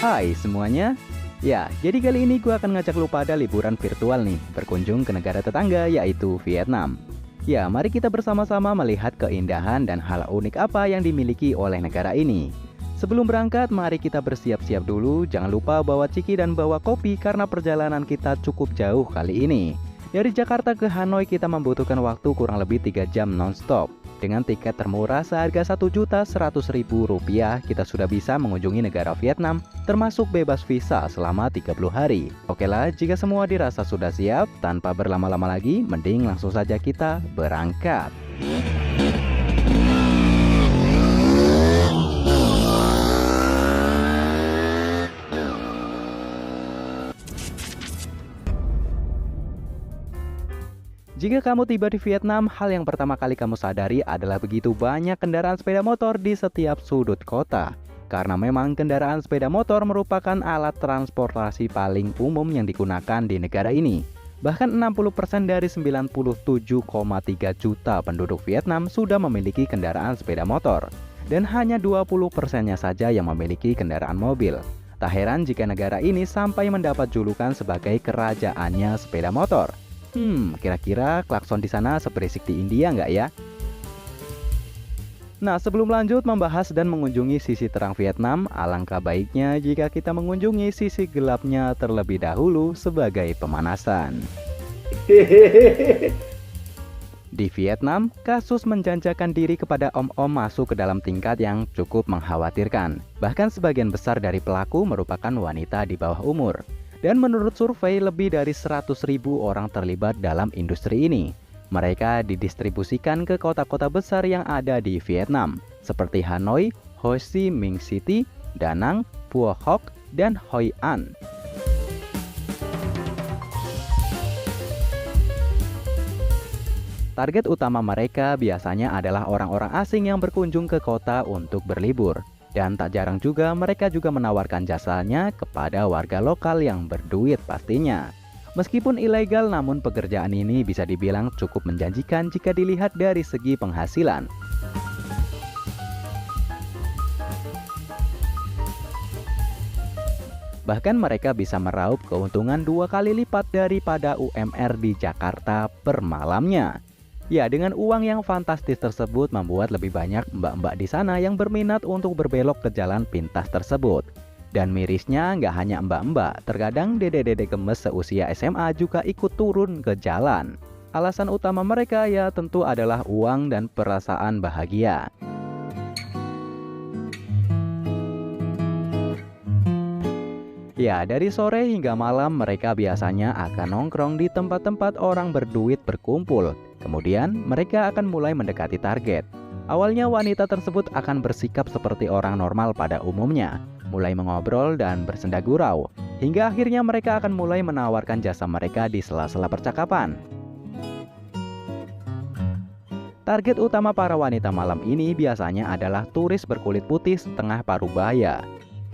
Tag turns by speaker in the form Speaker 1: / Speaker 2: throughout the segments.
Speaker 1: Hai semuanya. Ya, jadi kali ini gue akan ngajak lu pada liburan virtual nih, berkunjung ke negara tetangga yaitu Vietnam. Ya, mari kita bersama-sama melihat keindahan dan hal unik apa yang dimiliki oleh negara ini. Sebelum berangkat, mari kita bersiap-siap dulu. Jangan lupa bawa ciki dan bawa kopi karena perjalanan kita cukup jauh kali ini. Dari Jakarta ke Hanoi kita membutuhkan waktu kurang lebih 3 jam non-stop. Dengan tiket termurah seharga Rp1.100.000, kita sudah bisa mengunjungi negara Vietnam, termasuk bebas visa selama 30 hari. Oke lah, jika semua dirasa sudah siap, tanpa berlama-lama lagi, mending langsung saja kita berangkat. Jika kamu tiba di Vietnam, hal yang pertama kali kamu sadari adalah begitu banyak kendaraan sepeda motor di setiap sudut kota. Karena memang kendaraan sepeda motor merupakan alat transportasi paling umum yang digunakan di negara ini. Bahkan 60% dari 97,3 juta penduduk Vietnam sudah memiliki kendaraan sepeda motor. Dan hanya 20%-nya saja yang memiliki kendaraan mobil. Tak heran jika negara ini sampai mendapat julukan sebagai kerajaannya sepeda motor. Kira-kira klakson di sana seberisik di India nggak ya? Nah, sebelum lanjut membahas dan mengunjungi sisi terang Vietnam, alangkah baiknya jika kita mengunjungi sisi gelapnya terlebih dahulu sebagai pemanasan. Di Vietnam, kasus menjanjakan diri kepada om-om masuk ke dalam tingkat yang cukup mengkhawatirkan. Bahkan sebagian besar dari pelaku merupakan wanita di bawah umur. Dan menurut survei, lebih dari 100.000 orang terlibat dalam industri ini. Mereka didistribusikan ke kota-kota besar yang ada di Vietnam, seperti Hanoi, Ho Chi Minh City, Da Nang, Phuoc Hoc, dan Hoi An. Target utama mereka biasanya adalah orang-orang asing yang berkunjung ke kota untuk berlibur. Dan tak jarang juga mereka juga menawarkan jasanya kepada warga lokal yang berduit pastinya. Meskipun ilegal, namun pekerjaan ini bisa dibilang cukup menjanjikan jika dilihat dari segi penghasilan. Bahkan mereka bisa meraup keuntungan 2 kali lipat daripada UMR di Jakarta per malamnya. Ya, dengan uang yang fantastis tersebut membuat lebih banyak mbak-mbak di sana yang berminat untuk berbelok ke jalan pintas tersebut. Dan mirisnya nggak hanya mbak-mbak, terkadang dede-dede gemes seusia SMA juga ikut turun ke jalan. Alasan utama mereka ya tentu adalah uang dan perasaan bahagia. Ya, dari sore hingga malam mereka biasanya akan nongkrong di tempat-tempat orang berduit berkumpul. Kemudian, mereka akan mulai mendekati target. Awalnya wanita tersebut akan bersikap seperti orang normal pada umumnya, mulai mengobrol dan bersenda gurau, hingga akhirnya mereka akan mulai menawarkan jasa mereka di sela-sela percakapan. Target utama para wanita malam ini biasanya adalah turis berkulit putih setengah parubaya.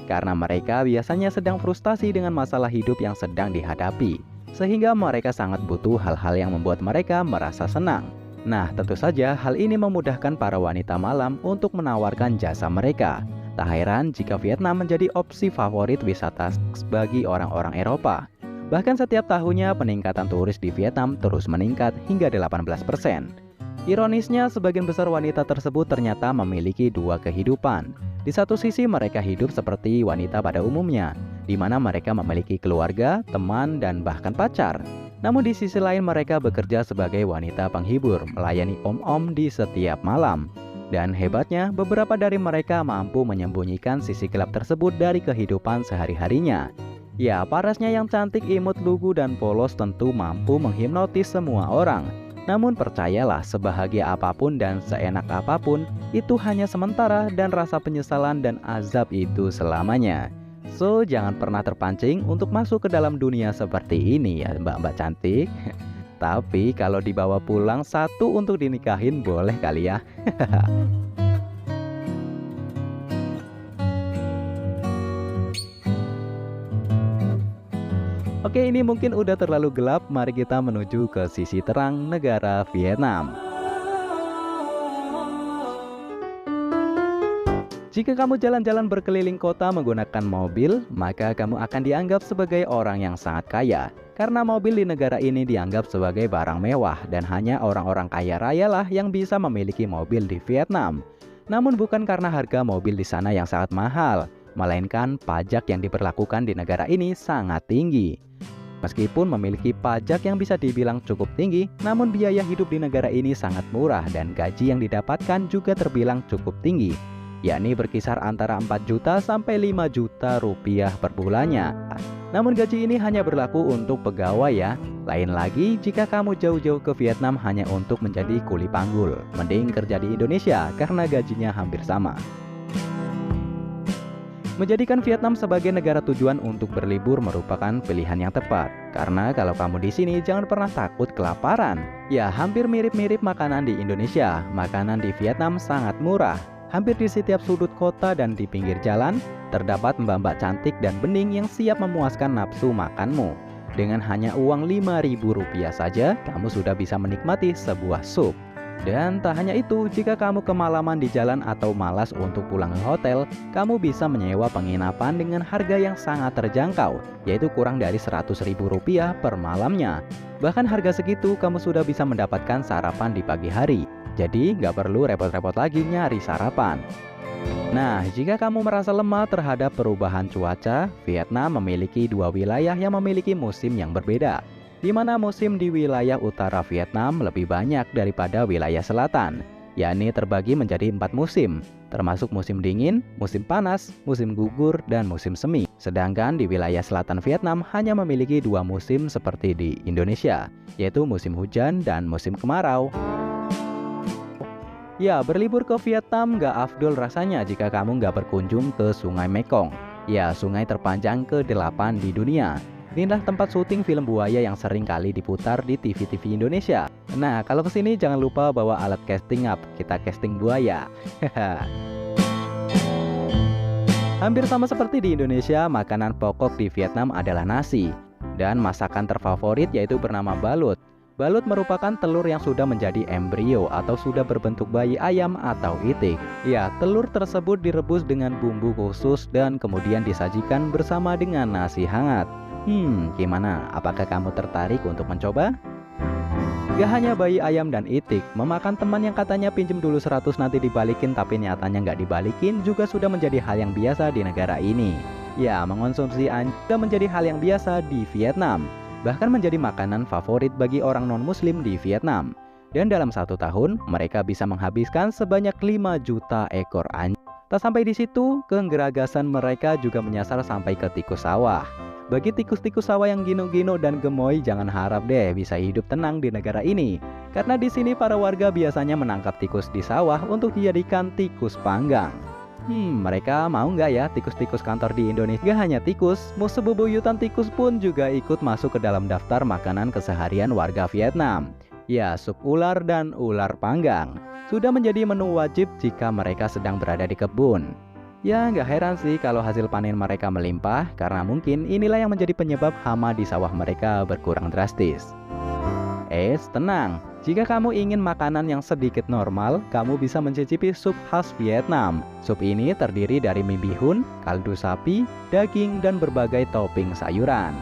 Speaker 1: Karena mereka biasanya sedang frustasi dengan masalah hidup yang sedang dihadapi. Sehingga mereka sangat butuh hal-hal yang membuat mereka merasa senang. Nah, tentu saja hal ini memudahkan para wanita malam untuk menawarkan jasa mereka. Tak heran jika Vietnam menjadi opsi favorit wisata bagi orang-orang Eropa. Bahkan setiap tahunnya peningkatan turis di Vietnam terus meningkat hingga 18%. Ironisnya, sebagian besar wanita tersebut ternyata memiliki 2 kehidupan. Di satu sisi mereka hidup seperti wanita pada umumnya, di mana mereka memiliki keluarga, teman, dan bahkan pacar. Namun di sisi lain mereka bekerja sebagai wanita penghibur, melayani om-om di setiap malam. Dan hebatnya, beberapa dari mereka mampu menyembunyikan sisi gelap tersebut dari kehidupan sehari-harinya. Ya, parasnya yang cantik, imut, lugu, dan polos tentu mampu menghipnotis semua orang. Namun percayalah, sebahagia apapun dan seenak apapun, itu hanya sementara dan rasa penyesalan dan azab itu selamanya. So, jangan pernah terpancing untuk masuk ke dalam dunia seperti ini ya mbak-mbak cantik. Tapi kalau dibawa pulang satu untuk dinikahin boleh kali ya. Oke, ini mungkin udah terlalu gelap. Mari kita menuju ke sisi terang negara Vietnam. Jika kamu jalan-jalan berkeliling kota menggunakan mobil, maka kamu akan dianggap sebagai orang yang sangat kaya. Karena mobil di negara ini dianggap sebagai barang mewah dan hanya orang-orang kaya raya lah yang bisa memiliki mobil di Vietnam. Namun bukan karena harga mobil di sana yang sangat mahal, melainkan pajak yang diberlakukan di negara ini sangat tinggi. Meskipun memiliki pajak yang bisa dibilang cukup tinggi, namun biaya hidup di negara ini sangat murah dan gaji yang didapatkan juga terbilang cukup tinggi, yakni berkisar antara 4 juta sampai 5 juta rupiah per bulannya. Namun gaji ini hanya berlaku untuk pegawai ya. Lain lagi jika kamu jauh-jauh ke Vietnam hanya untuk menjadi kuli panggul. Mending kerja di Indonesia karena gajinya hampir sama. Menjadikan Vietnam sebagai negara tujuan untuk berlibur merupakan pilihan yang tepat. Karena kalau kamu di sini jangan pernah takut kelaparan. Ya, hampir mirip-mirip makanan di Indonesia. Makanan di Vietnam sangat murah. Hampir di setiap sudut kota dan di pinggir jalan, terdapat mbak-mbak cantik dan bening yang siap memuaskan nafsu makanmu. Dengan hanya uang Rp5.000 saja, kamu sudah bisa menikmati sebuah sup. Dan tak hanya itu, jika kamu kemalaman di jalan atau malas untuk pulang ke hotel, kamu bisa menyewa penginapan dengan harga yang sangat terjangkau, yaitu kurang dari Rp100.000 per malamnya. Bahkan harga segitu kamu sudah bisa mendapatkan sarapan di pagi hari. Jadi nggak perlu repot-repot lagi nyari sarapan. Nah, jika kamu merasa lemah terhadap perubahan cuaca, Vietnam memiliki 2 wilayah yang memiliki musim yang berbeda, di mana musim di wilayah utara Vietnam lebih banyak daripada wilayah selatan, yakni terbagi menjadi 4 musim, termasuk musim dingin, musim panas, musim gugur, dan musim semi. Sedangkan di wilayah selatan Vietnam hanya memiliki 2 musim seperti di Indonesia, yaitu musim hujan dan musim kemarau. Ya, berlibur ke Vietnam nggak afdol rasanya jika kamu nggak berkunjung ke Sungai Mekong. Ya, sungai terpanjang ke-8 di dunia. Inilah tempat syuting film buaya yang sering kali diputar di TV-TV Indonesia. Nah, kalau kesini jangan lupa bawa alat casting up, kita casting buaya. Hampir sama seperti di Indonesia, makanan pokok di Vietnam adalah nasi. Dan masakan terfavorit yaitu bernama balut. Balut merupakan telur yang sudah menjadi embrio atau sudah berbentuk bayi ayam atau itik. Ya, telur tersebut direbus dengan bumbu khusus dan kemudian disajikan bersama dengan nasi hangat. Gimana? Apakah kamu tertarik untuk mencoba? Gak hanya bayi ayam dan itik, memakan teman yang katanya pinjem dulu 100 nanti dibalikin tapi nyatanya nggak dibalikin juga sudah menjadi hal yang biasa di negara ini. Ya, mengonsumsi anjing sudah menjadi hal yang biasa di Vietnam. Bahkan menjadi makanan favorit bagi orang non-muslim di Vietnam. Dan dalam 1 tahun, mereka bisa menghabiskan sebanyak 5 juta ekor anjing. Tak sampai di situ, kegeragasan mereka juga menyasar sampai ke tikus sawah. Bagi tikus-tikus sawah yang gino-gino dan gemoy, jangan harap deh bisa hidup tenang di negara ini. Karena di sini para warga biasanya menangkap tikus di sawah untuk dijadikan tikus panggang. Mereka mau nggak ya tikus-tikus kantor di Indonesia? Gak hanya tikus, musuh bebuyutan tikus pun juga ikut masuk ke dalam daftar makanan keseharian warga Vietnam. Ya, sup ular dan ular panggang sudah menjadi menu wajib jika mereka sedang berada di kebun. Ya, nggak heran sih kalau hasil panen mereka melimpah, karena mungkin inilah yang menjadi penyebab hama di sawah mereka berkurang drastis. Tenang, jika kamu ingin makanan yang sedikit normal, kamu bisa mencicipi sup khas Vietnam. Sup ini terdiri dari mie bihun, kaldu sapi, daging, dan berbagai topping sayuran.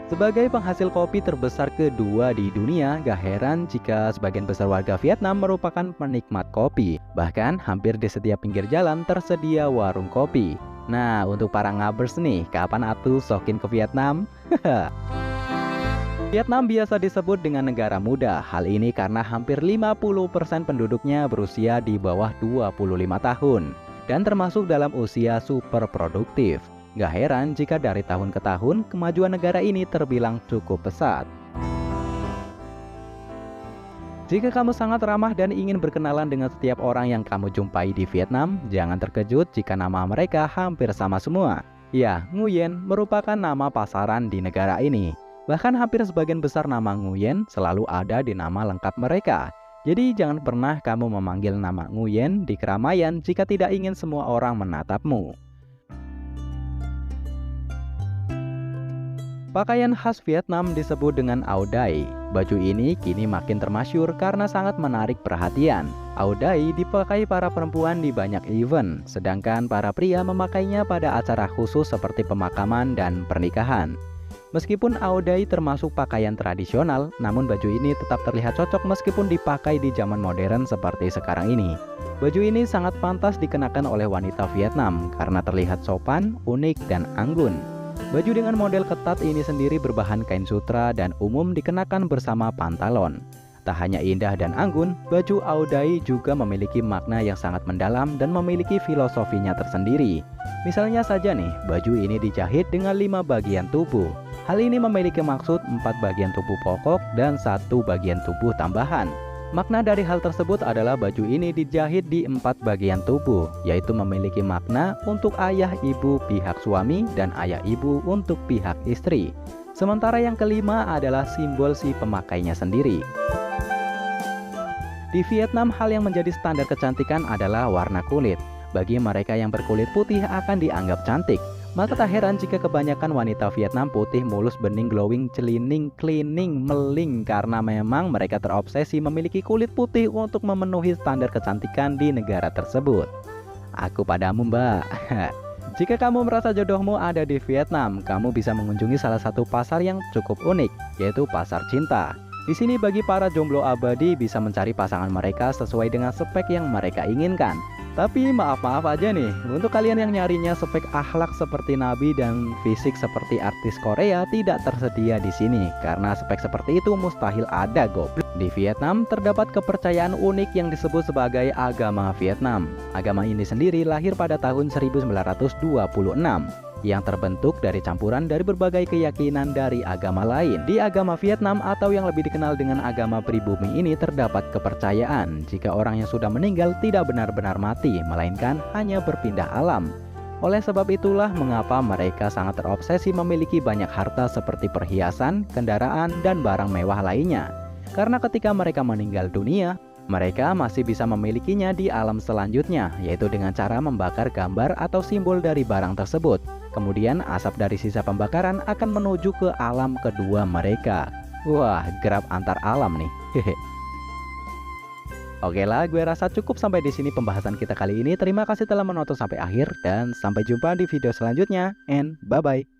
Speaker 1: Sebagai penghasil kopi terbesar kedua di dunia, gak heran jika sebagian besar warga Vietnam merupakan penikmat kopi. Bahkan hampir di setiap pinggir jalan tersedia warung kopi. Nah, untuk para ngabers nih, kapan atuh sokin ke Vietnam? Vietnam biasa disebut dengan negara muda. Hal ini karena hampir 50% penduduknya berusia di bawah 25 tahun dan termasuk dalam usia super produktif. Gak heran jika dari tahun ke tahun kemajuan negara ini terbilang cukup pesat. Jika kamu sangat ramah dan ingin berkenalan dengan setiap orang yang kamu jumpai di Vietnam, jangan terkejut jika nama mereka hampir sama semua. Ya, Nguyen merupakan nama pasaran di negara ini. Bahkan hampir sebagian besar nama Nguyen selalu ada di nama lengkap mereka. Jadi jangan pernah kamu memanggil nama Nguyen di keramaian jika tidak ingin semua orang menatapmu. Pakaian khas Vietnam disebut dengan Áo Dai. Baju ini kini makin termasyur karena sangat menarik perhatian. Áo Dai dipakai para perempuan di banyak event, sedangkan para pria memakainya pada acara khusus seperti pemakaman dan pernikahan. Meskipun Áo Dai termasuk pakaian tradisional, namun baju ini tetap terlihat cocok meskipun dipakai di zaman modern seperti sekarang ini. Baju ini sangat pantas dikenakan oleh wanita Vietnam karena terlihat sopan, unik, dan anggun. Baju dengan model ketat ini sendiri berbahan kain sutra dan umum dikenakan bersama pantalon. Tak hanya indah dan anggun, baju Áo Dai juga memiliki makna yang sangat mendalam dan memiliki filosofinya tersendiri. Misalnya saja nih, baju ini dijahit dengan 5 bagian tubuh. Hal ini memiliki maksud 4 bagian tubuh pokok dan 1 bagian tubuh tambahan. Makna dari hal tersebut adalah baju ini dijahit di 4 bagian tubuh, yaitu memiliki makna untuk ayah ibu pihak suami dan ayah ibu untuk pihak istri. Sementara yang kelima adalah simbol si pemakainya sendiri. Di Vietnam, hal yang menjadi standar kecantikan adalah warna kulit. Bagi mereka yang berkulit putih akan dianggap cantik. Maka tak heran jika kebanyakan wanita Vietnam putih, mulus, bening, glowing, cleaning, meling karena memang mereka terobsesi memiliki kulit putih untuk memenuhi standar kecantikan di negara tersebut. Aku padamu, Mbak. Jika kamu merasa jodohmu ada di Vietnam, kamu bisa mengunjungi salah satu pasar yang cukup unik, yaitu Pasar Cinta. Di sini bagi para jomblo abadi bisa mencari pasangan mereka sesuai dengan spek yang mereka inginkan. Tapi maaf aja nih, untuk kalian yang nyarinya spek akhlak seperti nabi dan fisik seperti artis Korea tidak tersedia di sini karena spek seperti itu mustahil ada, goblok. Di Vietnam terdapat kepercayaan unik yang disebut sebagai agama Vietnam. Agama ini sendiri lahir pada tahun 1926 yang terbentuk dari campuran dari berbagai keyakinan dari agama lain. Di agama Vietnam atau yang lebih dikenal dengan agama pribumi ini terdapat kepercayaan jika orang yang sudah meninggal tidak benar-benar mati, melainkan hanya berpindah alam. Oleh sebab itulah mengapa mereka sangat terobsesi memiliki banyak harta seperti perhiasan, kendaraan, dan barang mewah lainnya. Karena ketika mereka meninggal dunia, mereka masih bisa memilikinya di alam selanjutnya, yaitu dengan cara membakar gambar atau simbol dari barang tersebut. Kemudian asap dari sisa pembakaran akan menuju ke alam kedua mereka. Wah, gerab antar alam nih. Oke lah, gue rasa cukup sampai di sini pembahasan kita kali ini. Terima kasih telah menonton sampai akhir dan sampai jumpa di video selanjutnya. And bye-bye.